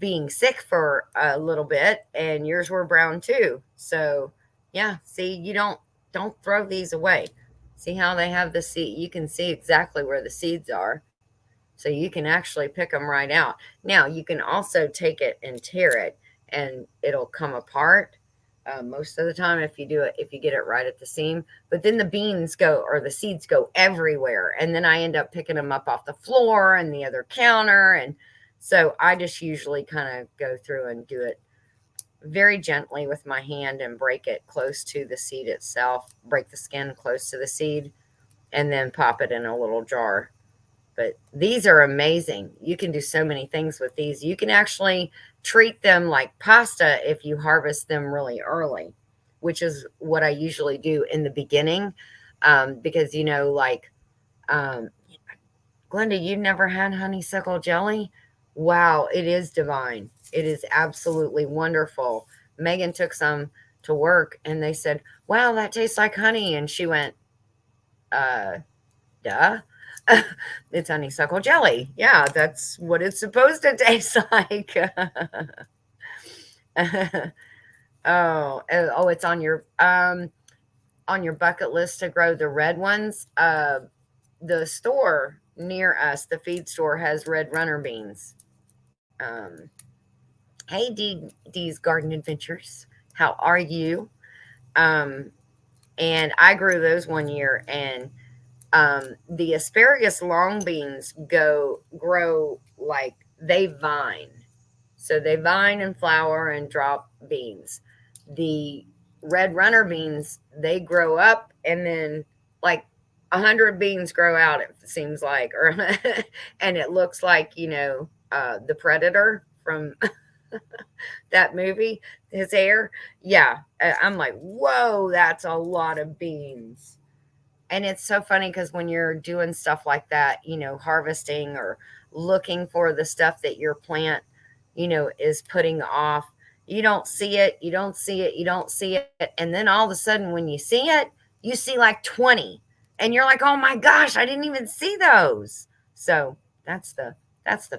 being sick for a little bit and yours were brown too. So Yeah, see, don't throw these away. See how they have the seed? You can see exactly where the seeds are. So you can actually pick them right out. Now, you can also take it and tear it, and it'll come apart most of the time if you do it, if you get it right at the seam. But then the beans go, or the seeds go everywhere. And then I end up picking them up off the floor and the other counter. And so I just usually kind of go through and do it very gently with my hand and break it close to the seed itself, break the skin close to the seed, and then pop it in a little jar. But these are amazing. You can do so many things with these. You can actually treat them like pasta if you harvest them really early, which is what I usually do in the beginning. Because, like, um, Glenda, you've never had honeysuckle jelly? Wow, it is divine. It is absolutely wonderful. Megan took some to work and they said, wow, that tastes like honey. And she went, uh, duh. It's honeysuckle jelly. Yeah, that's what it's supposed to taste like. Oh, it's on your bucket list to grow the red ones. The store near us, the feed store, has red runner beans. Um, hey, D's Garden Adventures, how are you? Um, and I grew those one year, and the asparagus long beans grow like they vine. So they vine and flower and drop beans. The red runner beans, they grow up and then like 100 beans grow out, it seems like, or and it looks like, the predator from that movie, his hair. Yeah. I'm like, whoa, that's a lot of beans. And it's so funny because when you're doing stuff like that, harvesting or looking for the stuff that your plant, is putting off, you don't see it, you don't see it, you don't see it. And then all of a sudden, when you see it, you see like 20. And you're like, oh my gosh, I didn't even see those. So that's the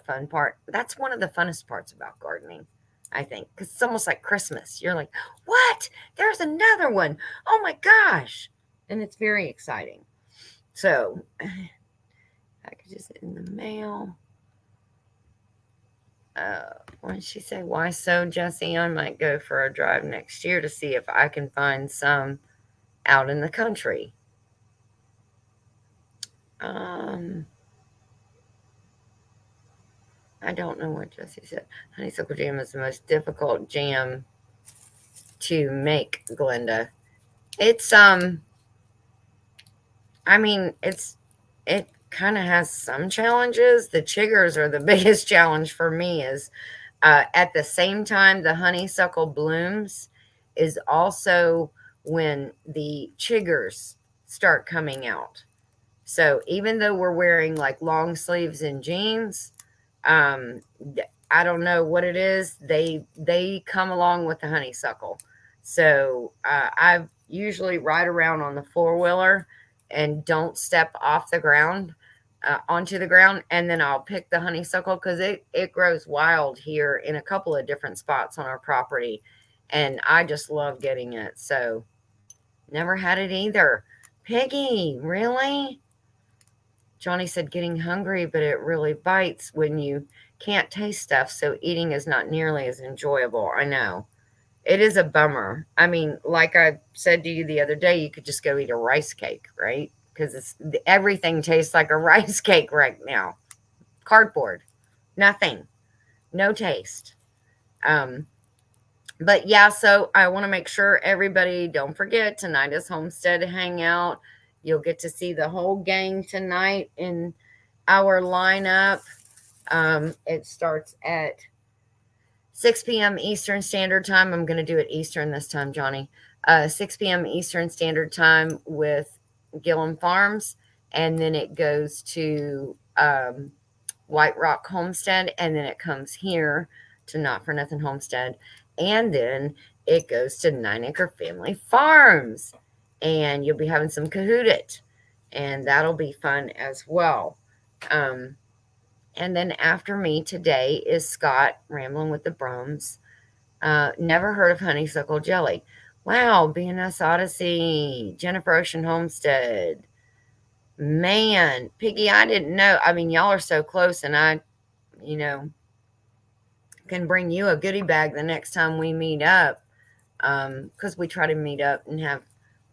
fun part. That's one of the funnest parts about gardening, I think, because it's almost like Christmas. You're like, what? There's another one. Oh my gosh. And it's very exciting. So, packages in the mail. What did she say? Why so, Jesse? I might go for a drive next year to see if I can find some out in the country. I don't know what Jesse said. Honeysuckle jam is the most difficult jam to make, Glenda. It's I mean, it kind of has some challenges. The chiggers are the biggest challenge for me. Is at the same time the honeysuckle blooms is also when the chiggers start coming out. So even though we're wearing like long sleeves and jeans, um, I don't know what it is. They come along with the honeysuckle. So I usually ride around on the four wheeler and don't step off the ground onto the ground, and then I'll pick the honeysuckle because it grows wild here in a couple of different spots on our property, and I just love getting it. So never had it either. Piggy, really? Johnny said getting hungry, but it really bites when you can't taste stuff, so eating is not nearly as enjoyable. I know. It is a bummer. I mean, like I said to you the other day, you could just go eat a rice cake, right? Because everything tastes like a rice cake right now. Cardboard, nothing, no taste. Um, but yeah, so I want to make sure everybody don't forget tonight is Homestead Hangout. You'll get to see the whole gang tonight in our lineup. It starts at 6 p.m. Eastern Standard Time. I'm going to do it Eastern this time, Johnny. 6 p.m. Eastern Standard Time with Gillum Farms. And then it goes to White Rock Homestead. And then it comes here to Not For Nothing Homestead. And then it goes to 9 Acre Family Farms. And you'll be having some Kahootit. And that'll be fun as well. And then after me today is Scott, Rambling with the Brums. Never heard of honeysuckle jelly. Wow, BNS Odyssey, Jennifer Ocean Homestead. Man, Piggy, I didn't know. I mean, y'all are so close, and I, you know, can bring you a goodie bag the next time we meet up. Because we try to meet up and have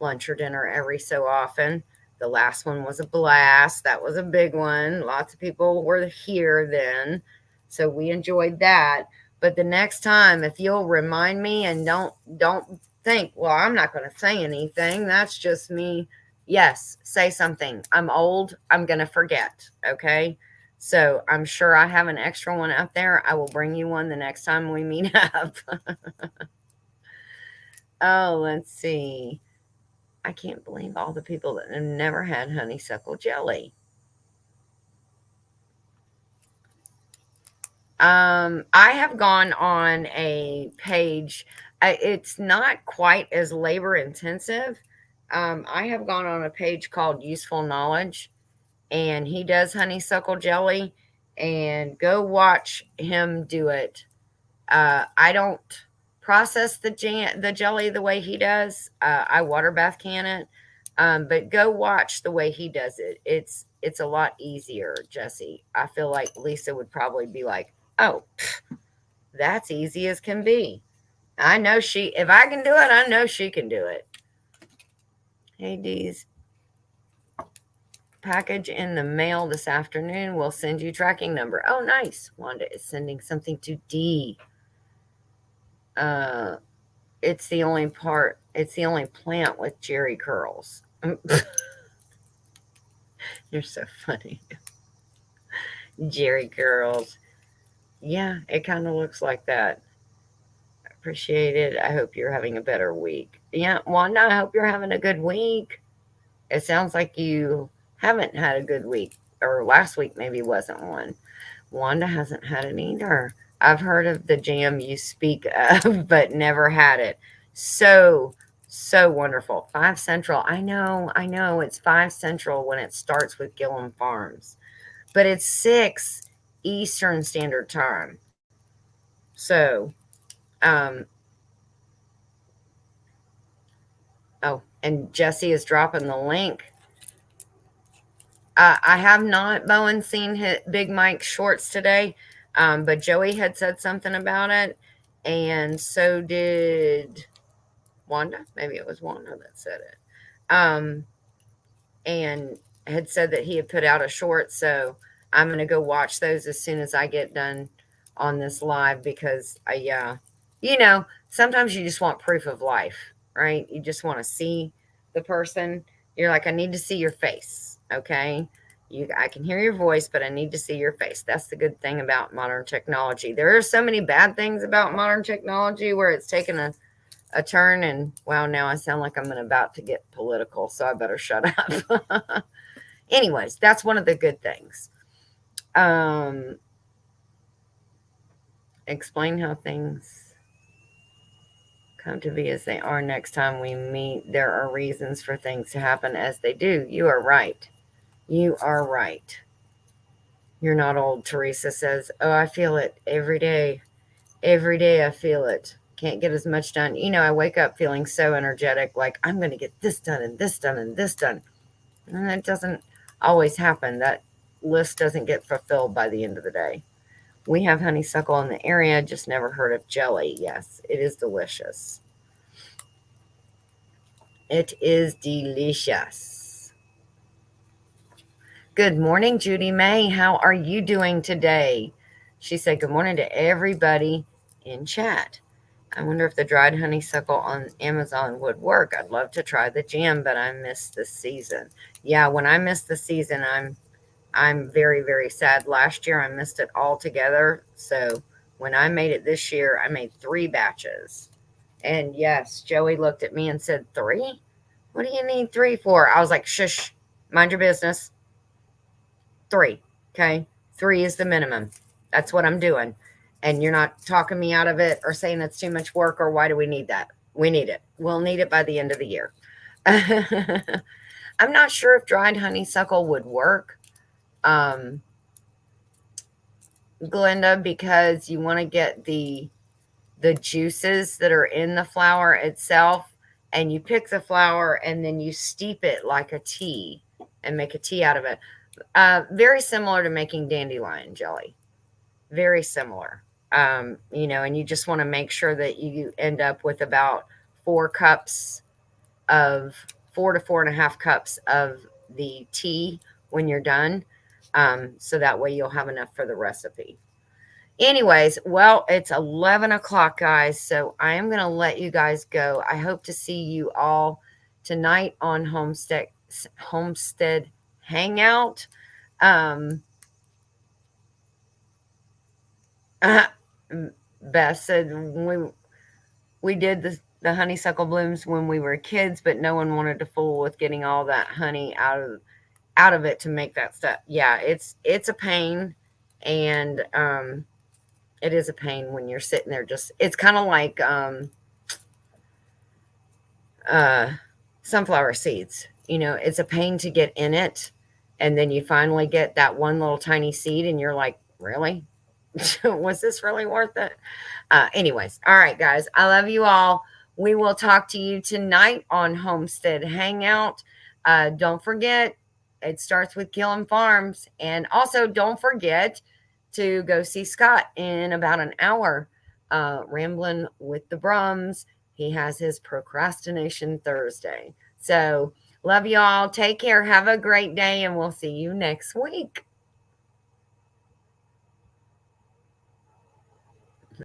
lunch or dinner every so often. The last one was a blast. That was a big one. Lots of people were here then, so we enjoyed that. But the next time, if you'll remind me and don't think, well, I'm not going to say anything. That's just me. Yes, say something. I'm old. I'm going to forget. Okay. So I'm sure I have an extra one out there. I will bring you one the next time we meet up. Oh, let's see. I can't believe all the people that have never had honeysuckle jelly. I have gone on a page. It's not quite as labor intensive. I have gone on a page called Useful Knowledge, and he does honeysuckle jelly. And go watch him do it. I don't process the jelly the way he does. I water bath can it, but go watch the way he does it. It's a lot easier, Jesse. I feel like Lisa would probably be like, "Oh, that's easy as can be." I know she. If I can do it, I know she can do it. Hey, Dee's package in the mail this afternoon. We'll send you tracking number. Oh, nice. Wanda is sending something to D. Uh, It's the only plant with Jerry curls. You're so funny. Jerry curls. Yeah, it kind of looks like that. Appreciate it. I hope you're having a better week. Yeah, Wanda, I hope you're having a good week. It sounds like you haven't had a good week, or last week maybe wasn't one. Wanda hasn't had it either. I've heard of the jam you speak of, but never had it. So, so wonderful. 5 Central. I know. It's 5 Central when it starts with Gillum Farms, but it's 6 Eastern Standard Time. So, um, oh, and Jesse is dropping the link. I have not, Bowen, seen Big Mike's shorts today, but Joey had said something about it, and so did Wanda. Maybe it was Wanda that said it. And had said that he had put out a short. So I'm going to go watch those as soon as I get done on this live because sometimes you just want proof of life, right? You just want to see the person. You're like, I need to see your face. Okay. I can hear your voice, but I need to see your face. That's the good thing about modern technology. There are so many bad things about modern technology where it's taken a turn, and wow, now I sound like I'm about to get political, so I better shut up. Anyways, that's one of the good things. Explain how things come to be as they are next time we meet. There are reasons for things to happen as they do. You are right. You are right. You're not old, Teresa says. Oh, I feel it every day. Every day I feel it. Can't get as much done. I wake up feeling so energetic, like I'm going to get this done and this done and this done. And that doesn't always happen. That list doesn't get fulfilled by the end of the day. We have honeysuckle in the area, just never heard of jelly. Yes, it is delicious. It is delicious. Good morning, Judy May. How are you doing today? She said, good morning to everybody in chat. I wonder if the dried honeysuckle on Amazon would work. I'd love to try the jam, but I missed the season. Yeah, when I miss the season, I'm very, very sad. Last year I missed it altogether. So when I made it this year, I made 3 batches. And yes, Joey looked at me and said, 3? What do you need 3 for? I was like, shush, mind your business. 3. Okay. 3 is the minimum. That's what I'm doing. And you're not talking me out of it or saying it's too much work or why do we need that? We need it. We'll need it by the end of the year. I'm not sure if dried honeysuckle would work, Glenda, because you want to get the juices that are in the flower itself. and you pick the flower and then you steep it like a tea and make a tea out of it. Very similar to making dandelion jelly. Very similar. And you just want to make sure that you end up with about 4 cups of 4 to 4.5 cups of the tea when you're done. So that way you'll have enough for the recipe. Anyways, well, it's 11 o'clock, guys. So I am going to let you guys go. I hope to see you all tonight on Homestead Hangout. Beth said we did the honeysuckle blooms when we were kids, but no one wanted to fool with getting all that honey out of it to make that stuff. Yeah, it's a pain, and it is a pain when you're sitting there. It's kind of like sunflower seeds. It's a pain to get in it, and then you finally get that one little tiny seed, and you're like, really? Was this really worth it? Anyways, all right, guys, I love you all. We will talk to you tonight on Homestead Hangout. Don't forget, it starts with Killing Farms. And also, don't forget to go see Scott in about an hour, Rambling with the Brums. He has his Procrastination Thursday. So, love you all. Take care. Have a great day, and we'll see you next week.